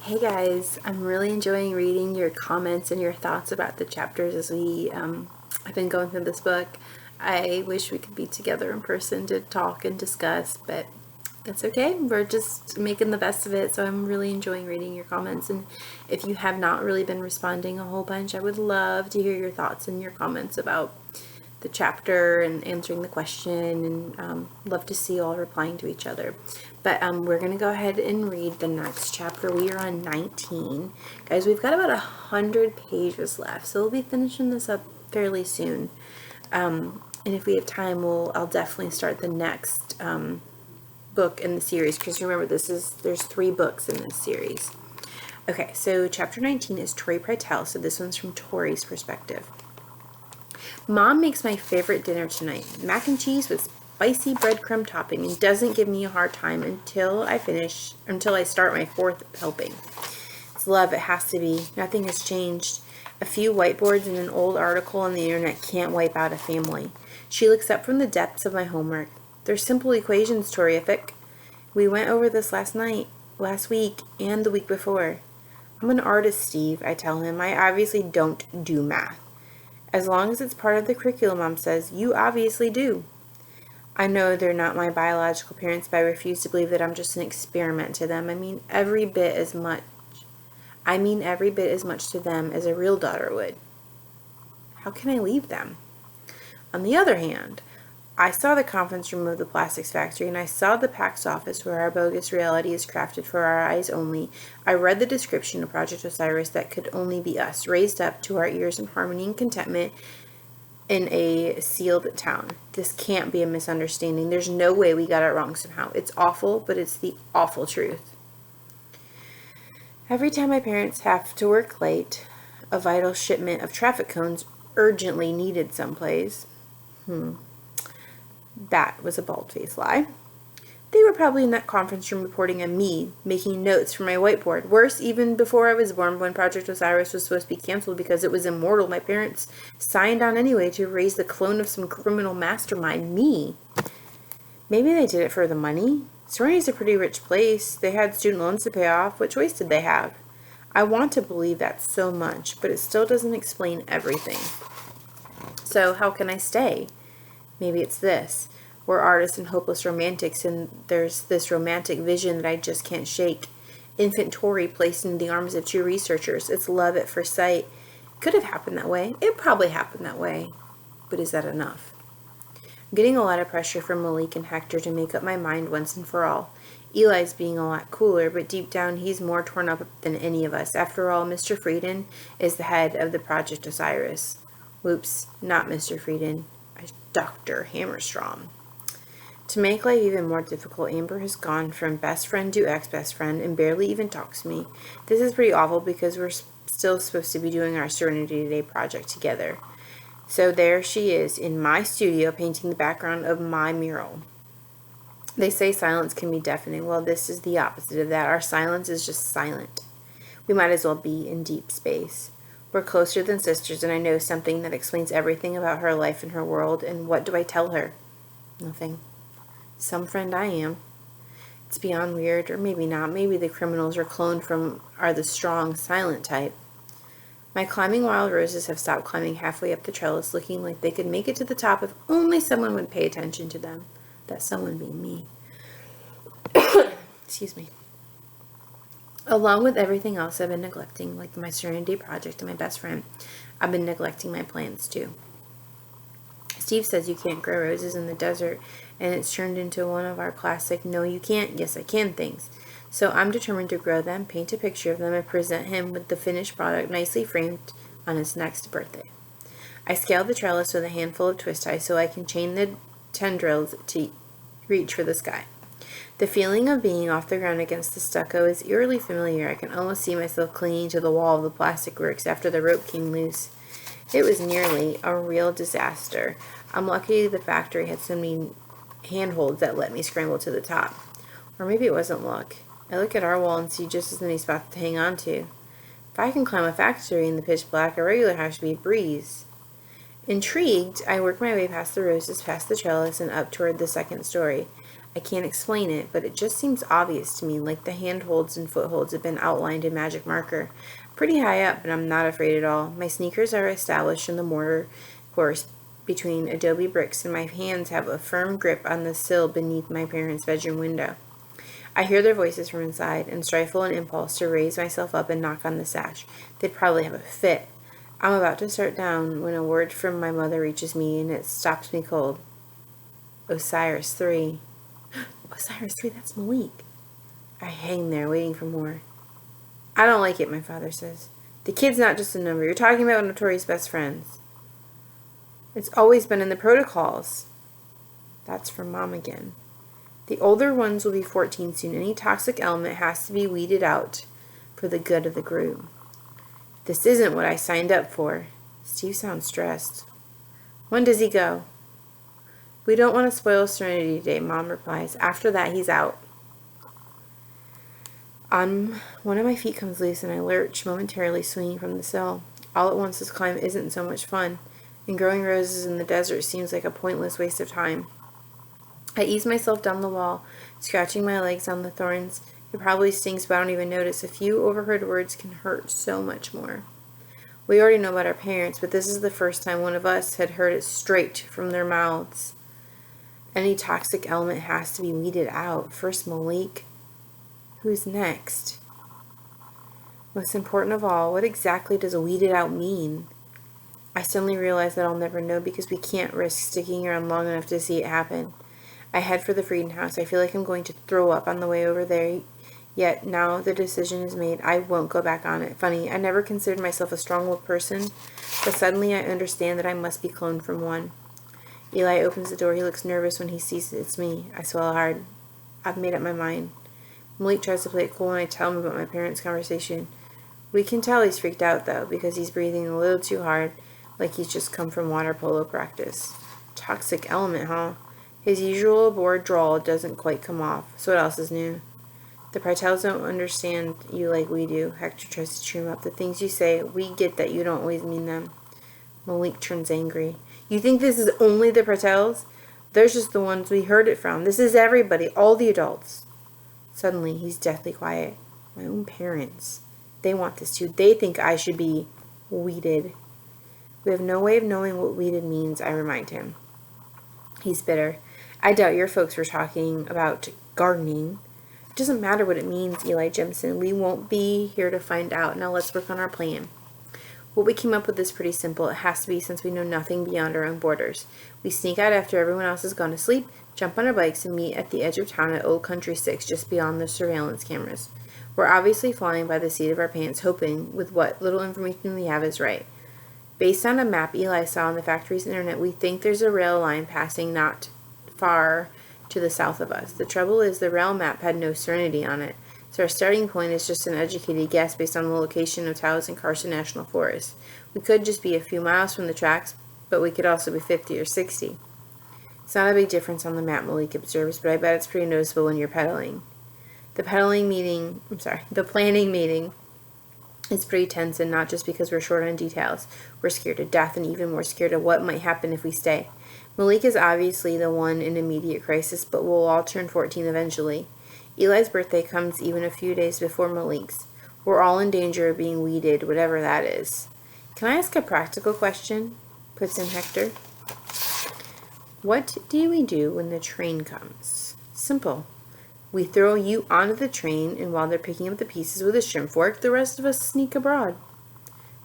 Hey guys, I'm really enjoying reading your comments and your thoughts about the chapters as I've been going through this book. I wish we could be together in person to talk and discuss, but that's okay. We're just making the best of it, so I'm really enjoying reading your comments. And if you have not really been responding a whole bunch, I would love to hear your thoughts and your comments about the chapter and answering the question, and love to see you all replying to each other. But we're going to go ahead and read the next chapter. We are on 19. Guys, we've got about 100 pages left, so we'll be finishing this up fairly soon. And if we have time, I'll definitely start the next book in the series, because remember, there's 3 books in this series. Okay, so chapter 19 is Tori Prytell, so this one's from Tori's perspective. Mom makes my favorite dinner tonight, mac and cheese with spicy breadcrumb topping, and doesn't give me a hard time until I start my 4th helping. It's love, it has to be. Nothing has changed. A few whiteboards and an old article on the internet can't wipe out a family. She looks up from the depths of my homework. They're simple equations, Torific. We went over this last week, and the week before. I'm an artist, Steve, I tell him. I obviously don't do math. As long as it's part of the curriculum, Mom says, you obviously do. I know they're not my biological parents, but I refuse to believe that I'm just an experiment to them. I mean every bit as much to them as a real daughter would. How can I leave them? On the other hand, I saw the conference room of the plastics factory, and I saw the PAX office where our bogus reality is crafted for our eyes only. I read the description of Project Osiris that could only be us, raised up to our ears in harmony and contentment in a sealed town. This can't be a misunderstanding. There's no way we got it wrong somehow. It's awful, but it's the awful truth. Every time my parents have to work late, a vital shipment of traffic cones urgently needed someplace. That was a bald-faced lie. They were probably in that conference room reporting on me, making notes for my whiteboard. Worse, even before I was born, when Project Osiris was supposed to be canceled because it was immortal, my parents signed on anyway to raise the clone of some criminal mastermind, me. Maybe they did it for the money. Sereny's a pretty rich place. They had student loans to pay off. What choice did they have? I want to believe that so much, but it still doesn't explain everything. So how can I stay? Maybe it's this. We're artists and hopeless romantics, and there's this romantic vision that I just can't shake. Infant Tori placed into the arms of 2 researchers. It's love at first sight. It could have happened that way. It probably happened that way. But is that enough? I'm getting a lot of pressure from Malik and Hector to make up my mind once and for all. Eli's being a lot cooler, but deep down he's more torn up than any of us. After all, Mr. Frieden is the head of the Project Osiris. Whoops, not Mr. Frieden. Dr. Hammerstrom. To make life even more difficult, Amber has gone from best friend to ex-best friend and barely even talks to me. This is pretty awful because we're still supposed to be doing our Serenity Day project together. So there she is in my studio painting the background of my mural. They say silence can be deafening. Well, this is the opposite of that. Our silence is just silent. We might as well be in deep space. We're closer than sisters, and I know something that explains everything about her life and her world. And what do I tell her? Nothing. Some friend I am. It's beyond weird, or maybe not. Maybe the criminals we're cloned are the strong, silent type. My climbing wild roses have stopped climbing halfway up the trellis, looking like they could make it to the top if only someone would pay attention to them. That someone being me. Excuse me. Along with everything else I've been neglecting, like my Serenity project and my best friend, I've been neglecting my plants too. Steve says you can't grow roses in the desert, and it's turned into one of our classic no you can't, yes I can things. So I'm determined to grow them, paint a picture of them, and present him with the finished product nicely framed on his next birthday. I scale the trellis with a handful of twist ties so I can chain the tendrils to reach for the sky. The feeling of being off the ground against the stucco is eerily familiar. I can almost see myself clinging to the wall of the plastic works after the rope came loose. It was nearly a real disaster. I'm lucky the factory had so many handholds that let me scramble to the top. Or maybe it wasn't luck. I look at our wall and see just as many spots to hang on to. If I can climb a factory in the pitch black, a regular house should be a breeze. Intrigued, I work my way past the roses, past the trellis, and up toward the 2nd story. I can't explain it, but it just seems obvious to me, like the handholds and footholds have been outlined in magic marker. Pretty high up, but I'm not afraid at all. My sneakers are established in the mortar course between adobe bricks, and my hands have a firm grip on the sill beneath my parents' bedroom window. I hear their voices from inside and stifle an impulse to raise myself up and knock on the sash. They'd probably have a fit. I'm about to start down when a word from my mother reaches me, and it stops me cold. Osiris 3. Osiris 3, that's Malik. I hang there, waiting for more. I don't like it, my father says. The kid's not just a number. You're talking about Notorious best friends. It's always been in the protocols. That's from Mom again. The older ones will be 14 soon. Any toxic element has to be weeded out for the good of the group. This isn't what I signed up for. Steve sounds stressed. When does he go? We don't want to spoil Serenity today, Mom replies. After that, he's out. One of my feet comes loose and I lurch, momentarily swinging from the sill. All at once, this climb isn't so much fun, and growing roses in the desert seems like a pointless waste of time. I ease myself down the wall, scratching my legs on the thorns. It probably stings, but I don't even notice. A few overheard words can hurt so much more. We already know about our parents, but this is the first time one of us had heard it straight from their mouths. Any toxic element has to be weeded out. First Malik. Who's next? Most important of all, what exactly does weeded out mean? I suddenly realize that I'll never know because we can't risk sticking around long enough to see it happen. I head for the Frieden house. I feel like I'm going to throw up on the way over there, yet now the decision is made. I won't go back on it. Funny, I never considered myself a strong-willed person, but suddenly I understand that I must be cloned from one. Eli opens the door. He looks nervous when he sees it's me. I swallow hard. I've made up my mind. Malik tries to play it cool when I tell him about my parents' conversation. We can tell he's freaked out, though, because he's breathing a little too hard, like he's just come from water polo practice. Toxic element, huh? His usual bored drawl doesn't quite come off. So what else is new? The Partels don't understand you like we do. Hector tries to cheer him up. The things you say, we get that you don't always mean them. Malik turns angry. You think this is only the Partels? They're just the ones we heard it from. This is everybody, all the adults. Suddenly, he's deathly quiet. My own parents. They want this too. They think I should be weeded. We have no way of knowing what weeded means, I remind him. He's bitter. I doubt your folks were talking about gardening. It doesn't matter what it means, Eli Jimson. We won't be here to find out. Now let's work on our plan. What we came up with is pretty simple. It has to be since we know nothing beyond our own borders. We sneak out after everyone else has gone to sleep, jump on our bikes, and meet at the edge of town at Old Country 6, just beyond the surveillance cameras. We're obviously flying by the seat of our pants, hoping with what little information we have is right. Based on a map Eli saw on the factory's internet, we think there's a rail line passing not far to the south of us. The trouble is the rail map had no Serenity on it, so our starting point is just an educated guess based on the location of Taos and Carson National Forest. We could just be a few miles from the tracks, but we could also be 50 or 60. It's not a big difference on the map, Malik observes, but I bet it's pretty noticeable when you're pedaling. The planning meeting is pretty tense, and not just because we're short on details. We're scared to death and even more scared of what might happen if we stay. Malik is obviously the one in immediate crisis, but we'll all turn 14 eventually. Eli's birthday comes even a few days before Malik's. We're all in danger of being weeded, whatever that is. Can I ask a practical question? Puts in Hector. What do we do when the train comes? Simple. We throw you onto the train, and while they're picking up the pieces with a shrimp fork, the rest of us sneak abroad.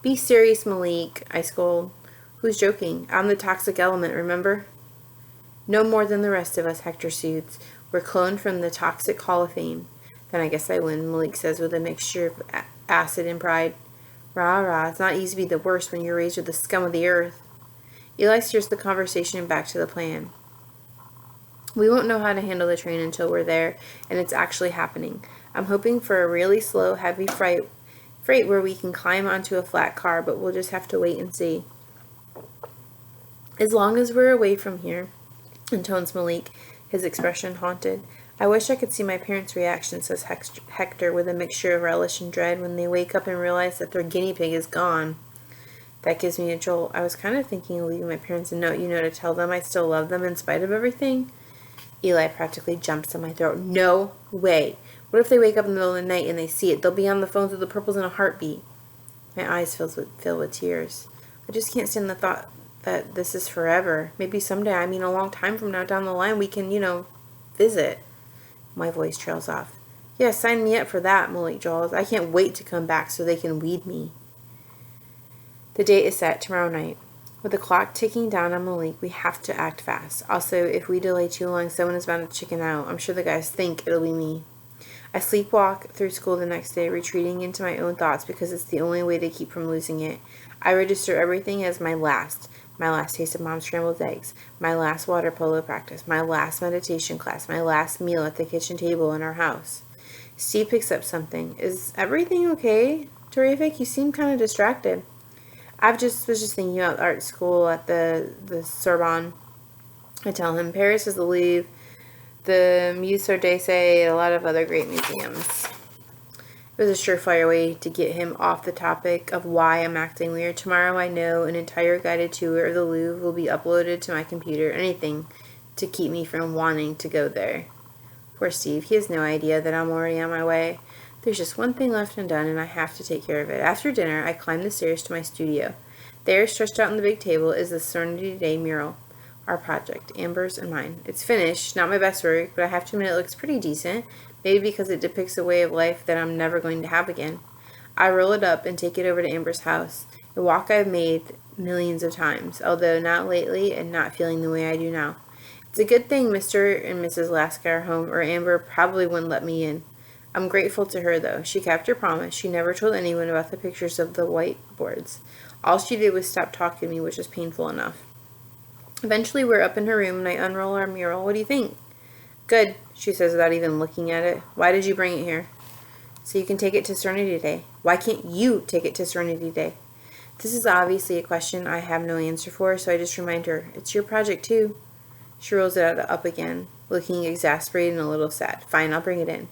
Be serious, Malik, I scold. Who's joking? I'm the toxic element, remember? No more than the rest of us, Hector soothes. We're cloned from the Toxic Hall of Fame. Then I guess I win, Malik says with a mixture of acid and pride. Rah, rah, it's not easy to be the worst when you're raised with the scum of the earth. Eli steers the conversation back to the plan. We won't know how to handle the train until we're there, and it's actually happening. I'm hoping for a really slow, heavy freight where we can climb onto a flat car, but we'll just have to wait and see. As long as we're away from here, intones Malik, his expression haunted. I wish I could see my parents' reaction, says Hector with a mixture of relish and dread when they wake up and realize that their guinea pig is gone. That gives me a jolt. I was kind of thinking of leaving my parents a note, to tell them I still love them in spite of everything. Eli practically jumps on my throat. No way. What if they wake up in the middle of the night and they see it? They'll be on the phones with the purples in a heartbeat. My eyes fill with tears. I just can't stand the thought that this is forever. Maybe someday, I mean a long time from now down the line, we can, visit. My voice trails off. Yeah, sign me up for that, Malik drawls. I can't wait to come back so they can weed me. The date is set tomorrow night. With the clock ticking down on Malik, we have to act fast. Also, if we delay too long, someone is bound to chicken out. I'm sure the guys think it'll be me. I sleepwalk through school the next day, retreating into my own thoughts because it's the only way to keep from losing it. I register everything as my last taste of Mom's scrambled eggs, my last water polo practice, my last meditation class, my last meal at the kitchen table in our house. Steve picks up something. Is everything okay, Terrific? You seem kind of distracted. I was just thinking about art school at the Sorbonne. I tell him Paris is the Louvre, the Musée d'Orsay, and a lot of other great museums. It was a surefire way to get him off the topic of why I'm acting weird. Tomorrow I know an entire guided tour of the Louvre will be uploaded to my computer. Anything to keep me from wanting to go there. Poor Steve. He has no idea that I'm already on my way. There's just one thing left undone, and I have to take care of it. After dinner, I climb the stairs to my studio. There, stretched out on the big table, is the Serenity Day mural. Our project, Amber's and mine. It's finished, not my best work, but I have to admit it looks pretty decent, maybe because it depicts a way of life that I'm never going to have again. I roll it up and take it over to Amber's house, a walk I've made millions of times, although not lately and not feeling the way I do now. It's a good thing Mr. and Mrs. Laska are home, or Amber probably wouldn't let me in. I'm grateful to her, though. She kept her promise. She never told anyone about the pictures of the whiteboards. All she did was stop talking to me, which was painful enough. Eventually, we're up in her room, and I unroll our mural. What do you think? Good, she says without even looking at it. Why did you bring it here? So you can take it to Serenity Day. Why can't you take it to Serenity Day? This is obviously a question I have no answer for, so I just remind her, it's your project too. She rolls it up again, looking exasperated and a little sad. Fine, I'll bring it in.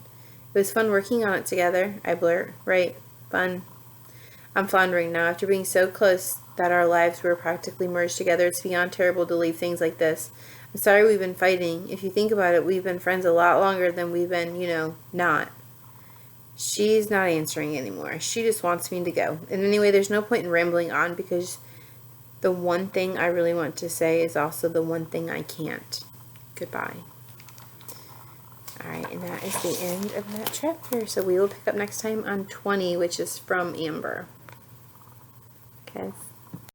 It was fun working on it together, I blurt. Right, fun. I'm floundering now. After being so close that our lives were practically merged together, it's beyond terrible to leave things like this. I'm sorry we've been fighting. If you think about it, we've been friends a lot longer than we've been, not. She's not answering anymore. She just wants me to go. And anyway, there's no point in rambling on because the one thing I really want to say is also the one thing I can't. Goodbye. Alright, and that is the end of that chapter. So we will pick up next time on 20, which is from Amber. Okay.